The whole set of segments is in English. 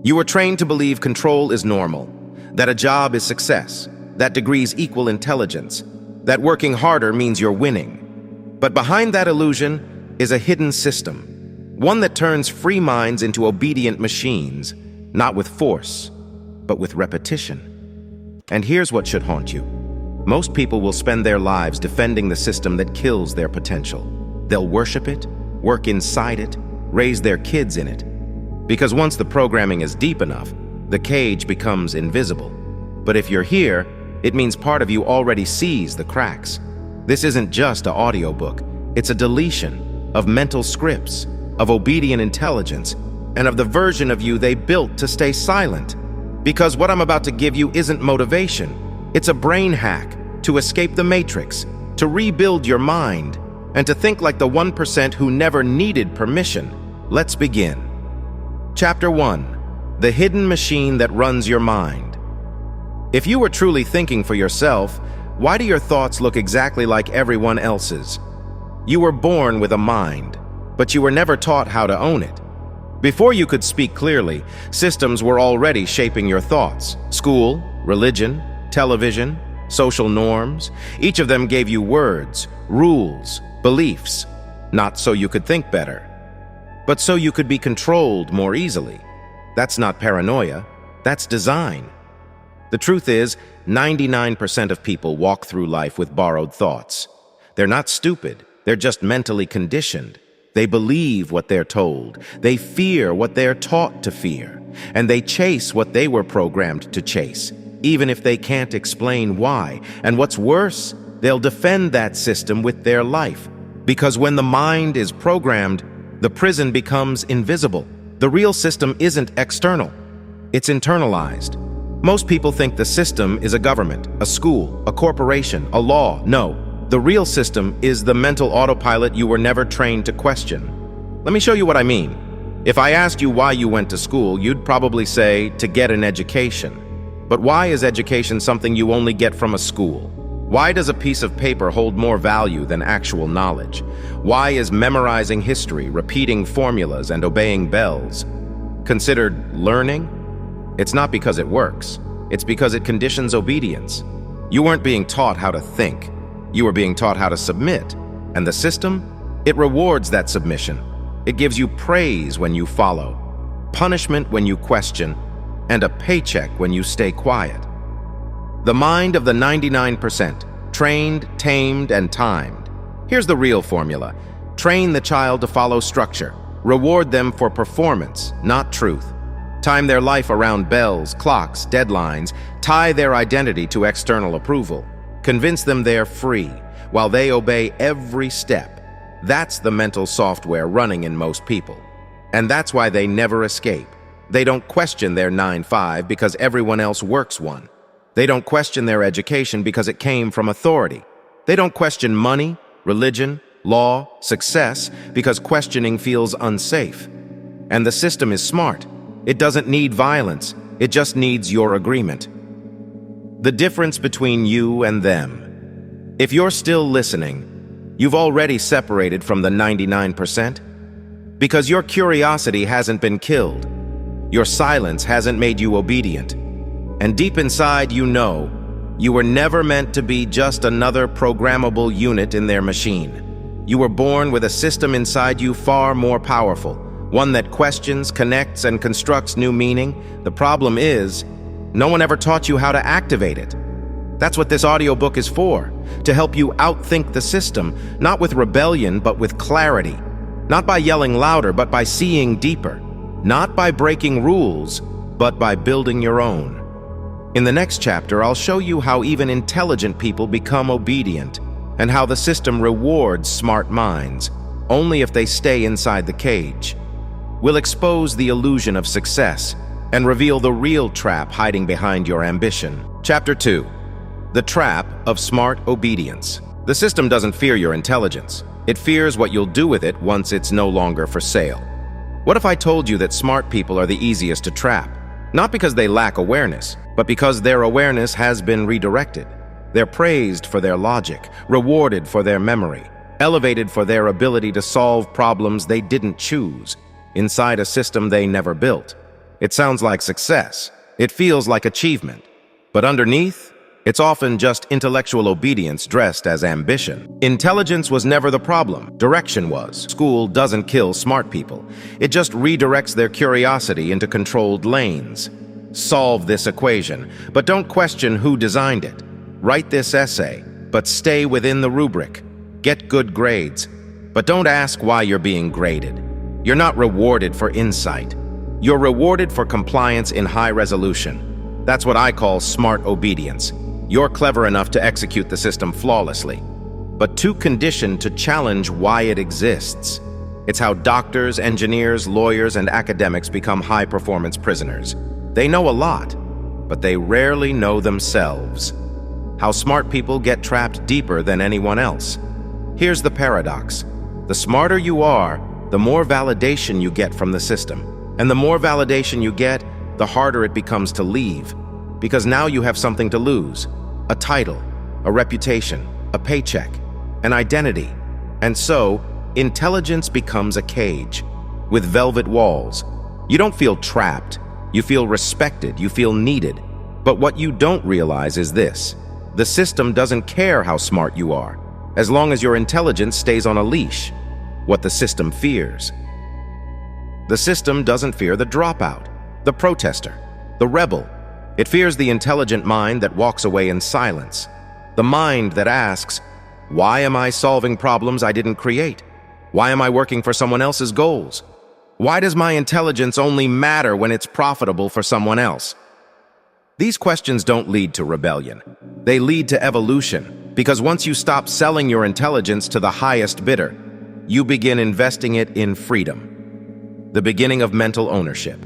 You were trained to believe control is normal, that a job is success, that degrees equal intelligence, that working harder means you're winning. But behind that illusion is a hidden system, one that turns free minds into obedient machines, not with force, but with repetition. And here's what should haunt you. Most people will spend their lives defending the system that kills their potential. They'll worship it, work inside it, raise their kids in it. Because once the programming is deep enough, the cage becomes invisible. But if you're here, it means part of you already sees the cracks. This isn't just an audiobook. It's a deletion of mental scripts, of obedient intelligence, and of the version of you they built to stay silent. Because what I'm about to give you isn't motivation. It's a brain hack to escape the matrix, to rebuild your mind, and to think like the 1% who never needed permission. Let's begin. Chapter 1. The hidden machine that runs your mind. If you were truly thinking for yourself, why do your thoughts look exactly like everyone else's? You were born with a mind, but you were never taught how to own it. Before you could speak clearly, systems were already shaping your thoughts. School, religion, television, social norms, each of them gave you words, rules, beliefs, not so you could think better, but so you could be controlled more easily. That's not paranoia, that's design. The truth is, 99% of people walk through life with borrowed thoughts. They're not stupid, they're just mentally conditioned. They believe what they're told, they fear what they're taught to fear, and they chase what they were programmed to chase, even if they can't explain why. And what's worse, they'll defend that system with their life. Because when the mind is programmed, the prison becomes invisible. The real system isn't external, it's internalized. Most people think the system is a government, a school, a corporation, a law. No, the real system is the mental autopilot you were never trained to question. Let me show you what I mean. If I asked you why you went to school, you'd probably say, to get an education. But why is education something you only get from a school? Why does a piece of paper hold more value than actual knowledge? Why is memorizing history, repeating formulas, and obeying bells considered learning? It's not because it works. It's because it conditions obedience. You weren't being taught how to think. You were being taught how to submit. And the system? It rewards that submission. It gives you praise when you follow, punishment when you question, and a paycheck when you stay quiet. The mind of the 99%, trained, tamed, and timed. Here's the real formula. Train the child to follow structure. Reward them for performance, not truth. Time their life around bells, clocks, deadlines. Tie their identity to external approval. Convince them they're free, while they obey every step. That's the mental software running in most people. And that's why they never escape. They don't question their 9-5 because everyone else works one. They don't question their education because it came from authority. They don't question money, religion, law, success because questioning feels unsafe. And the system is smart. It doesn't need violence. It just needs your agreement. The difference between you and them. If you're still listening, you've already separated from the 99%. Because your curiosity hasn't been killed. Your silence hasn't made you obedient. And deep inside, you know, you were never meant to be just another programmable unit in their machine. You were born with a system inside you far more powerful, one that questions, connects, and constructs new meaning. The problem is, no one ever taught you how to activate it. That's what this audiobook is for, to help you outthink the system, not with rebellion, but with clarity. Not by yelling louder, but by seeing deeper. Not by breaking rules, but by building your own. In the next chapter, I'll show you how even intelligent people become obedient, and how the system rewards smart minds, only if they stay inside the cage. We'll expose the illusion of success, and reveal the real trap hiding behind your ambition. Chapter 2. The Trap of Smart Obedience. The system doesn't fear your intelligence. It fears what you'll do with it once it's no longer for sale. What if I told you that smart people are the easiest to trap? Not because they lack awareness, but because their awareness has been redirected. They're praised for their logic, rewarded for their memory, elevated for their ability to solve problems they didn't choose, inside a system they never built. It sounds like success. It feels like achievement. But underneath, it's often just intellectual obedience dressed as ambition. Intelligence was never the problem. Direction was. School doesn't kill smart people. It just redirects their curiosity into controlled lanes. Solve this equation, but don't question who designed it. Write this essay, but stay within the rubric. Get good grades, but don't ask why you're being graded. You're not rewarded for insight. You're rewarded for compliance in high resolution. That's what I call smart obedience. You're clever enough to execute the system flawlessly, but too conditioned to challenge why it exists. It's how doctors, engineers, lawyers, and academics become high-performance prisoners. They know a lot, but they rarely know themselves. How smart people get trapped deeper than anyone else. Here's the paradox. The smarter you are, the more validation you get from the system. And the more validation you get, the harder it becomes to leave. Because now you have something to lose. A title, a reputation, a paycheck, an identity. And so, intelligence becomes a cage with velvet walls. You don't feel trapped. You feel respected. You feel needed. But what you don't realize is this. The system doesn't care how smart you are, as long as your intelligence stays on a leash. What the system fears. The system doesn't fear the dropout, the protester, the rebel. It fears the intelligent mind that walks away in silence. The mind that asks, why am I solving problems I didn't create? Why am I working for someone else's goals? Why does my intelligence only matter when it's profitable for someone else? These questions don't lead to rebellion. They lead to evolution, because once you stop selling your intelligence to the highest bidder, you begin investing it in freedom. The beginning of mental ownership.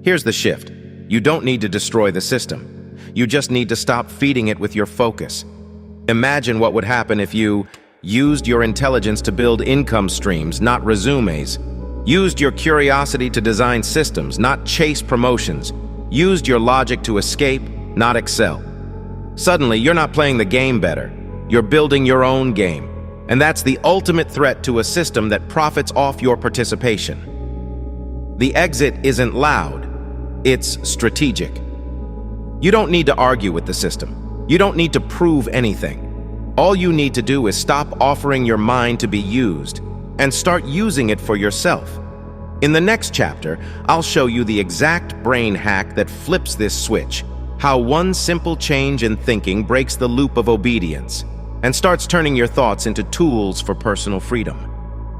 Here's the shift. You don't need to destroy the system. You just need to stop feeding it with your focus. Imagine what would happen if you used your intelligence to build income streams, not resumes. Used your curiosity to design systems, not chase promotions. Used your logic to escape, not excel. Suddenly, you're not playing the game better. You're building your own game. And that's the ultimate threat to a system that profits off your participation. The exit isn't loud, it's strategic. You don't need to argue with the system. You don't need to prove anything. All you need to do is stop offering your mind to be used and start using it for yourself. In the next chapter, I'll show you the exact brain hack that flips this switch, how one simple change in thinking breaks the loop of obedience and starts turning your thoughts into tools for personal freedom.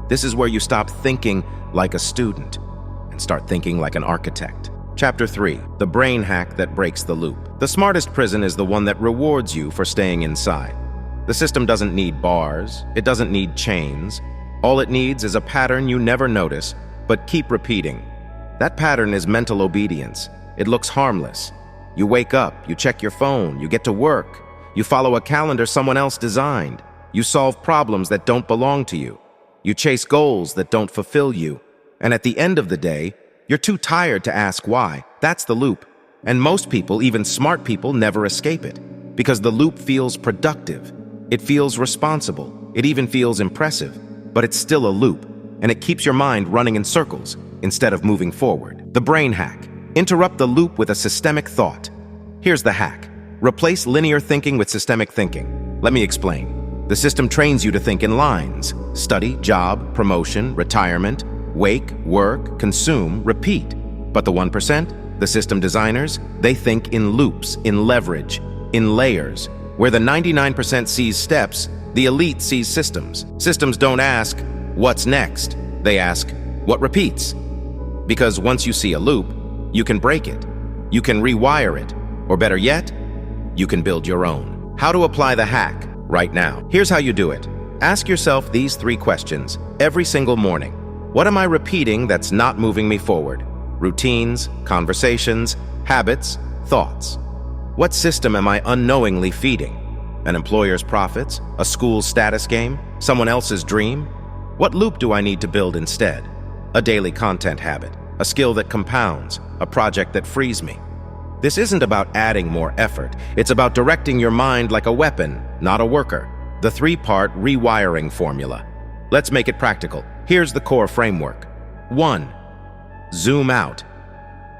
This is where you stop thinking like a student and start thinking like an architect. Chapter 3, the brain hack that breaks the loop. The smartest prison is the one that rewards you for staying inside. The system doesn't need bars, it doesn't need chains. All it needs is a pattern you never notice, but keep repeating. That pattern is mental obedience. It looks harmless. You wake up, you check your phone, you get to work, you follow a calendar someone else designed, you solve problems that don't belong to you, you chase goals that don't fulfill you, and at the end of the day, you're too tired to ask why. That's the loop. And most people, even smart people, never escape it. Because the loop feels productive. It feels responsible. It even feels impressive. But it's still a loop, and it keeps your mind running in circles instead of moving forward. The brain hack. Interrupt the loop with a systemic thought. Here's the hack. Replace linear thinking with systemic thinking. Let me explain. The system trains you to think in lines. Study, job, promotion, retirement, wake, work, consume, repeat. But the 1%, the system designers, they think in loops, in leverage, in layers. Where the 99% sees steps, the elite sees systems. Systems don't ask, what's next? They ask, what repeats? Because once you see a loop, you can break it. You can rewire it. Or better yet, you can build your own. How to apply the hack right now. Here's how you do it. Ask yourself these 3 questions every single morning. What am I repeating that's not moving me forward? Routines, conversations, habits, thoughts. What system am I unknowingly feeding? An employer's profits? A school's status game? Someone else's dream? What loop do I need to build instead? A daily content habit, a skill that compounds, a project that frees me. This isn't about adding more effort. It's about directing your mind like a weapon, not a worker. The 3-part rewiring formula. Let's make it practical. Here's the core framework. 1. Zoom out.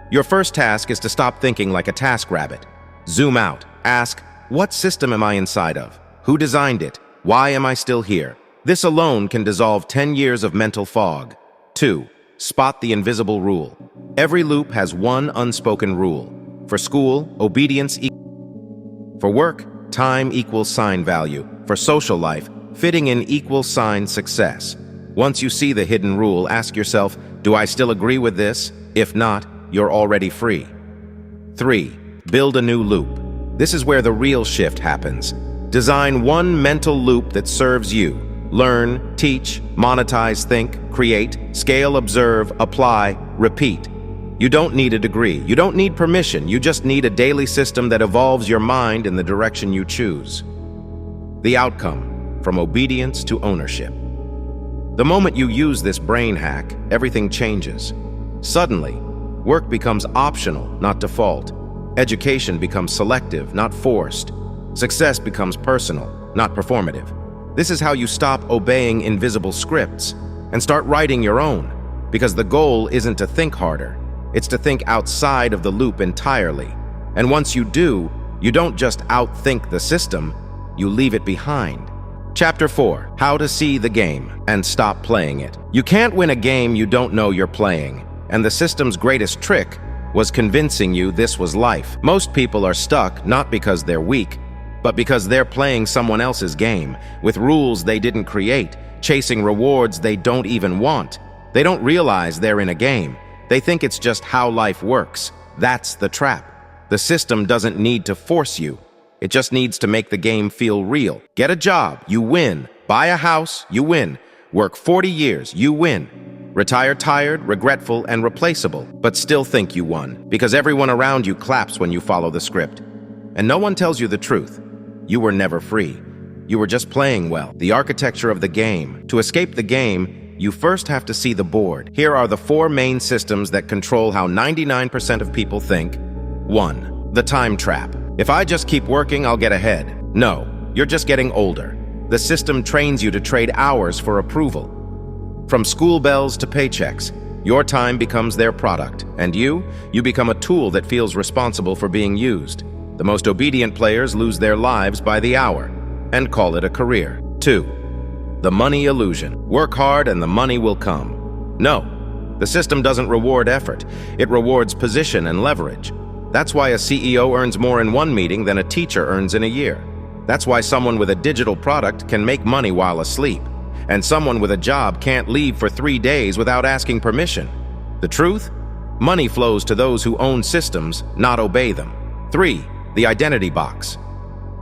Your first task is to stop thinking like a TaskRabbit. Zoom out. Ask, what system am I inside of? Who designed it? Why am I still here? This alone can dissolve 10 years of mental fog. 2. Spot the invisible rule. Every loop has one unspoken rule. For school, obedience equals. For work, time equals sign value. For social life, fitting in equals sign success. Once you see the hidden rule, ask yourself, do I still agree with this? If not, you're already free. 3. Build a new loop. This is where the real shift happens. Design one mental loop that serves you. Learn, teach, monetize, think, create, scale, observe, apply, repeat. You don't need a degree. You don't need permission. You just need a daily system that evolves your mind in the direction you choose. The outcome, from obedience to ownership. The moment you use this brain hack, everything changes. Suddenly, work becomes optional, not default. Education becomes selective, not forced. Success becomes personal, not performative. This is how you stop obeying invisible scripts and start writing your own, because the goal isn't to think harder, it's to think outside of the loop entirely. And once you do, you don't just outthink the system, you leave it behind. Chapter 4. How to see the game and stop playing it. You can't win a game you don't know you're playing, and the system's greatest trick was convincing you this was life. Most people are stuck not because they're weak, but because they're playing someone else's game, with rules they didn't create, chasing rewards they don't even want. They don't realize they're in a game. They think it's just how life works. That's the trap. The system doesn't need to force you. It just needs to make the game feel real. Get a job, you win. Buy a house, you win. Work 40 years, you win. Retire tired, regretful, and replaceable, but still think you won, because everyone around you claps when you follow the script. And no one tells you the truth. You were never free. You were just playing well. The architecture of the game. To escape the game, you first have to see the board. Here are the 4 main systems that control how 99% of people think. 1. The time trap. If I just keep working, I'll get ahead. No, you're just getting older. The system trains you to trade hours for approval. From school bells to paychecks, your time becomes their product, and you become a tool that feels responsible for being used. The most obedient players lose their lives by the hour and call it a career. 2. The money illusion. Work hard and the money will come. No, the system doesn't reward effort. It rewards position and leverage. That's why a CEO earns more in one meeting than a teacher earns in a year. That's why someone with a digital product can make money while asleep, and someone with a job can't leave for 3 days without asking permission. The truth? Money flows to those who own systems, not obey them. 3. The identity box.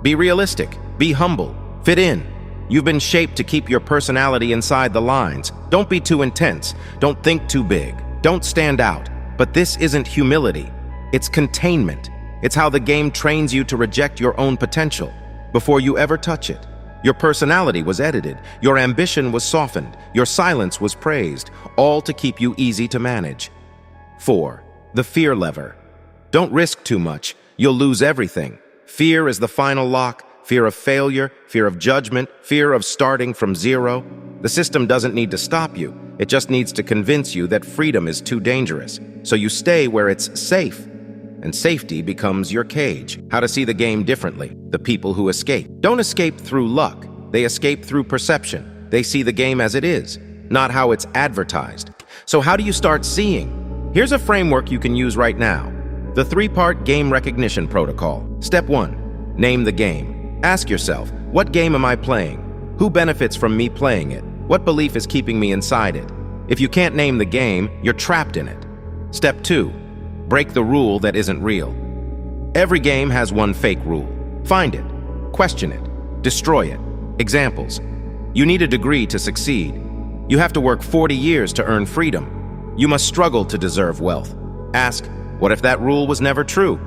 Be realistic, be humble, fit in. You've been shaped to keep your personality inside the lines. Don't be too intense, don't think too big, don't stand out. But this isn't humility, it's containment. It's how the game trains you to reject your own potential before you ever touch it. Your personality was edited, your ambition was softened, your silence was praised, all to keep you easy to manage. 4. The fear lever. Don't risk too much. You'll lose everything. Fear is the final lock. Fear of failure, fear of judgment, fear of starting from zero. The system doesn't need to stop you. It just needs to convince you that freedom is too dangerous. So you stay where it's safe. And safety becomes your cage. How to see the game differently. The people who escape don't escape through luck. They escape through perception. They see the game as it is, not how it's advertised. So how do you start seeing? Here's a framework you can use right now. The 3-part game recognition protocol. Step 1. Name the game. Ask yourself, what game am I playing? Who benefits from me playing it? What belief is keeping me inside it? If you can't name the game, you're trapped in it. Step 2. Break the rule that isn't real. Every game has one fake rule. Find it, question it, destroy it. Examples. You need a degree to succeed. You have to work 40 years to earn freedom. You must struggle to deserve wealth. Ask, what if that rule was never true?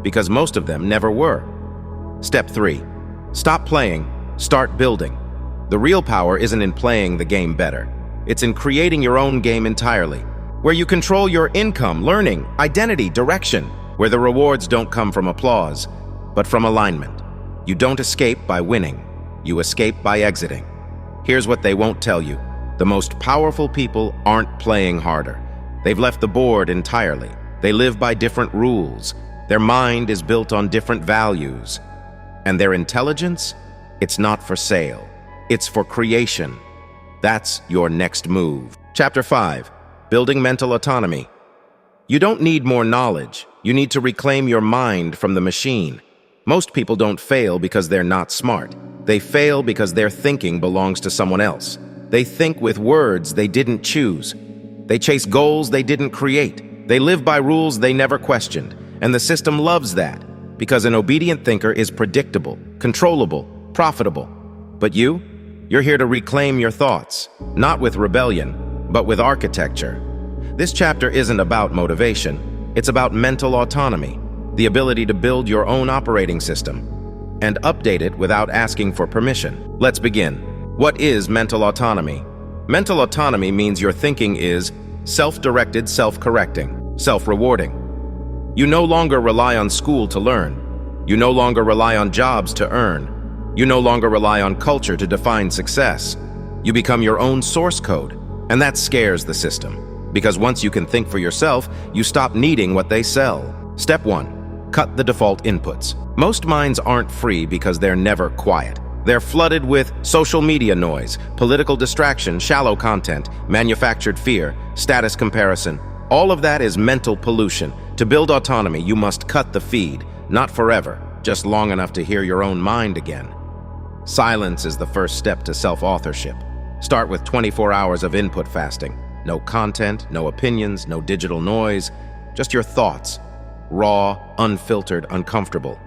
Because most of them never were. Step 3. Stop playing, start building. The real power isn't in playing the game better. It's in creating your own game entirely, where you control your income, learning, identity, direction, where the rewards don't come from applause, but from alignment. You don't escape by winning. You escape by exiting. Here's what they won't tell you. The most powerful people aren't playing harder. They've left the board entirely. They live by different rules. Their mind is built on different values. And their intelligence? It's not for sale. It's for creation. That's your next move. Chapter 5. Building Mental Autonomy. You don't need more knowledge. You need to reclaim your mind from the machine. Most people don't fail because they're not smart. They fail because their thinking belongs to someone else. They think with words they didn't choose. They chase goals they didn't create. They live by rules they never questioned. And the system loves that, because an obedient thinker is predictable, controllable, profitable. But you're here to reclaim your thoughts, not with rebellion, but with architecture. This chapter isn't about motivation. It's about mental autonomy, the ability to build your own operating system and update it without asking for permission. Let's begin. What is mental autonomy? Mental autonomy means your thinking is self-directed, self-correcting, self-rewarding. You no longer rely on school to learn. You no longer rely on jobs to earn. You no longer rely on culture to define success. You become your own source code, and that scares the system. Because once you can think for yourself, you stop needing what they sell. Step 1. Cut the default inputs. Most minds aren't free because they're never quiet. They're flooded with social media noise, political distraction, shallow content, manufactured fear, status comparison. All of that is mental pollution. To build autonomy, you must cut the feed, not forever, just long enough to hear your own mind again. Silence is the first step to self-authorship. Start with 24 hours of input fasting. No content, no opinions, no digital noise, just your thoughts. Raw, unfiltered, uncomfortable.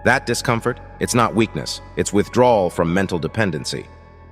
That discomfort, it's not weakness, it's withdrawal from mental dependency.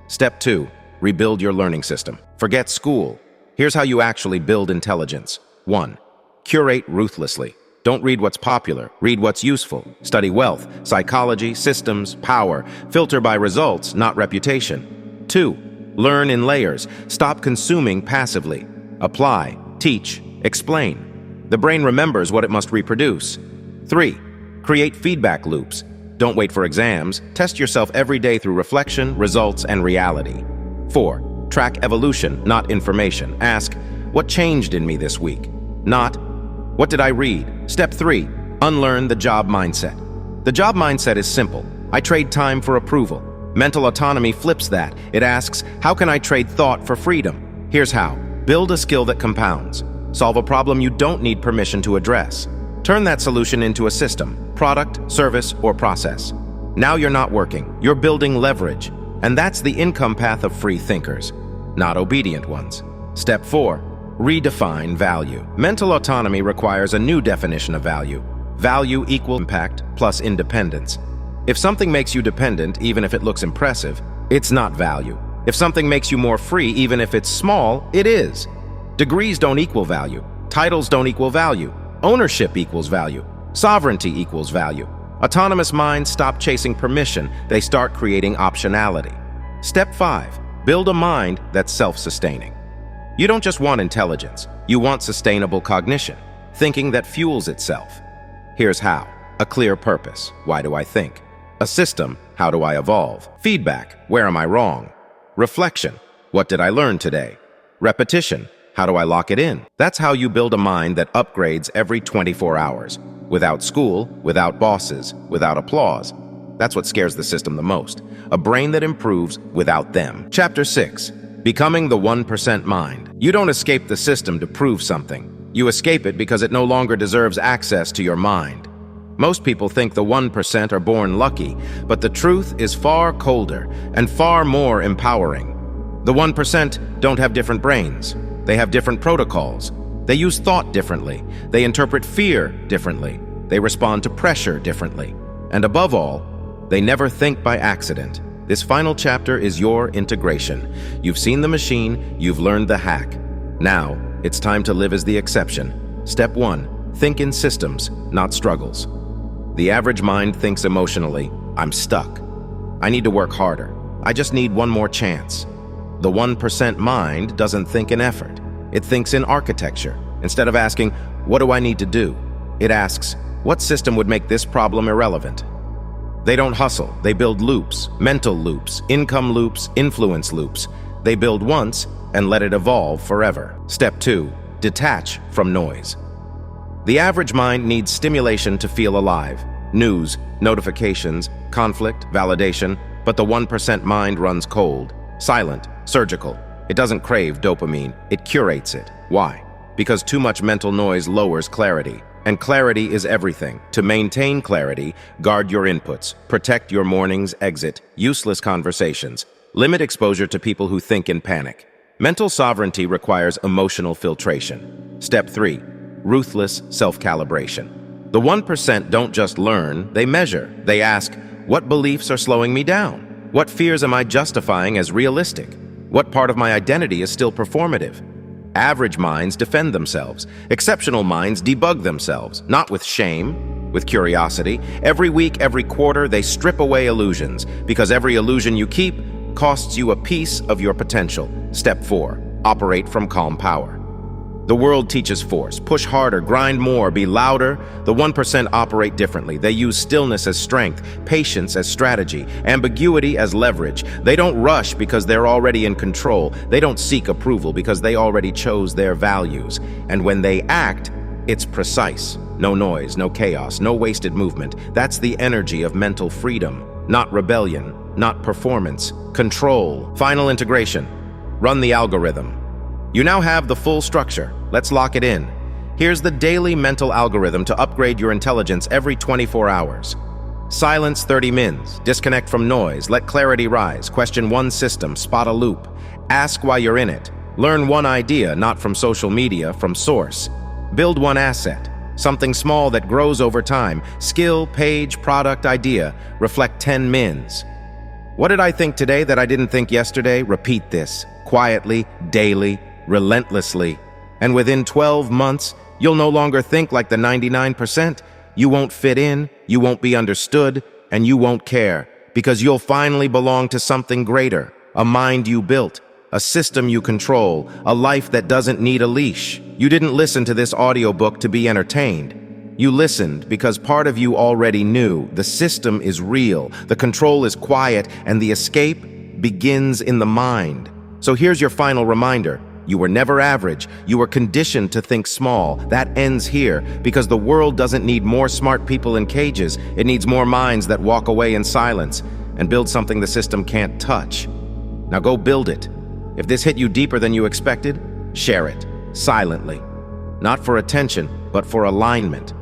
Step 2, rebuild your learning system. Forget school. Here's how you actually build intelligence. 1. Curate ruthlessly. Don't read what's popular, read what's useful. Study wealth, psychology, systems, power. Filter by results, not reputation. 2. Learn in layers. Stop consuming passively. Apply, teach, explain. The brain remembers what it must reproduce. 3. Create feedback loops. Don't wait for exams. Test yourself every day through reflection, results, and reality. 4. Track evolution, not information. Ask, what changed in me this week? Not, what did I read? Step 3. Unlearn the job mindset. The job mindset is simple. I trade time for approval. Mental autonomy flips that. It asks, how can I trade thought for freedom? Here's how. Build a skill that compounds. Solve a problem you don't need permission to address. Turn that solution into a system, product, service, or process. Now you're not working. You're building leverage. And that's the income path of free thinkers, not obedient ones. Step 4. Redefine value. Mental autonomy requires a new definition of value. Value equals impact plus independence. If something makes you dependent, even if it looks impressive, it's not value. If something makes you more free, even if it's small, it is. Degrees don't equal value. Titles don't equal value. Ownership equals value. Sovereignty equals value. Autonomous minds stop chasing permission. They start creating optionality. Step 5. Build a mind that's self-sustaining. You don't just want intelligence. You want sustainable cognition, thinking that fuels itself. Here's how. A clear purpose. Why do I think? A system. How do I evolve? Feedback. Where am I wrong? Reflection. What did I learn today? Repetition. How do I lock it in? That's how you build a mind that upgrades every 24 hours. Without school, without bosses, without applause. That's what scares the system the most. A brain that improves without them. Chapter 6. Becoming the 1% mind. You don't escape the system to prove something. You escape it because it no longer deserves access to your mind. Most people think the 1% are born lucky, but the truth is far colder and far more empowering. The 1% don't have different brains. They have different protocols. They use thought differently. They interpret fear differently. They respond to pressure differently. And above all, they never think by accident. This final chapter is your integration. You've seen the machine, you've learned the hack. Now, it's time to live as the exception. Step 1. Think in systems, not struggles. The average mind thinks emotionally, I'm stuck. I need to work harder. I just need one more chance. The 1% mind doesn't think in effort. It thinks in architecture. Instead of asking, what do I need to do? It asks, what system would make this problem irrelevant? They don't hustle. They build loops, mental loops, income loops, influence loops. They build once and let it evolve forever. Step 2. Detach from noise. The average mind needs stimulation to feel alive. News, notifications, conflict, validation, but the 1% mind runs cold, silent, surgical. It doesn't crave dopamine, it curates it. Why? Because too much mental noise lowers clarity. And clarity is everything. To maintain clarity, guard your inputs, protect your morning's exit, useless conversations, limit exposure to people who think in panic. Mental sovereignty requires emotional filtration. Step 3. Ruthless self-calibration. The 1% don't just learn, they measure. They ask, what beliefs are slowing me down? What fears am I justifying as realistic? What part of my identity is still performative? Average minds defend themselves. Exceptional minds debug themselves, not with shame, with curiosity. Every week, every quarter, they strip away illusions, because every illusion you keep costs you a piece of your potential. Step 4. Operate from calm power. The world teaches force. Push harder, grind more, be louder. The 1% operate differently. They use stillness as strength, patience as strategy, ambiguity as leverage. They don't rush because they're already in control. They don't seek approval because they already chose their values. And when they act, it's precise. No noise, no chaos, no wasted movement. That's the energy of mental freedom, not rebellion, not performance. Control. Final integration. Run the algorithm. You now have the full structure. Let's lock it in. Here's the daily mental algorithm to upgrade your intelligence every 24 hours. Silence 30 mins. Disconnect from noise. Let clarity rise. Question one system. Spot a loop. Ask why you're in it. Learn one idea, not from social media, from source. Build one asset. Something small that grows over time. Skill, page, product, idea. Reflect 10 mins. What did I think today that I didn't think yesterday? Repeat this. Quietly, daily, relentlessly. And within 12 months, you'll no longer think like the 99%. You won't fit in, you won't be understood, and you won't care, because you'll finally belong to something greater, a mind you built, a system you control, a life that doesn't need a leash. You didn't listen to this audiobook to be entertained. You listened because part of you already knew the system is real, the control is quiet, and the escape begins in the mind. So here's your final reminder. You were never average. You were conditioned to think small. That ends here, because the world doesn't need more smart people in cages. It needs more minds that walk away in silence and build something the system can't touch. Now go build it. If this hit you deeper than you expected, share it, silently. Not for attention, but for alignment.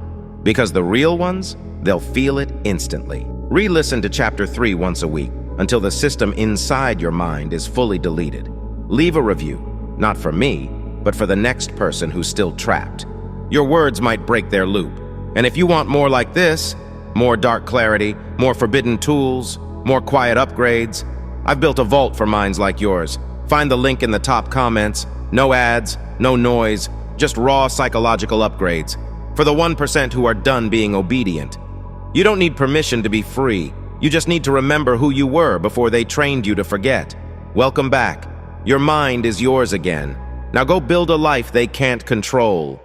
Because the real ones, they'll feel it instantly. Re-listen to Chapter 3 once a week until the system inside your mind is fully deleted. Leave a review. Not for me, but for the next person who's still trapped. Your words might break their loop. And if you want more like this, more dark clarity, more forbidden tools, more quiet upgrades, I've built a vault for minds like yours. Find the link in the top comments. No ads, no noise, just raw psychological upgrades. For the 1% who are done being obedient. You don't need permission to be free. You just need to remember who you were before they trained you to forget. Welcome back. Your mind is yours again. Now go build a life they can't control.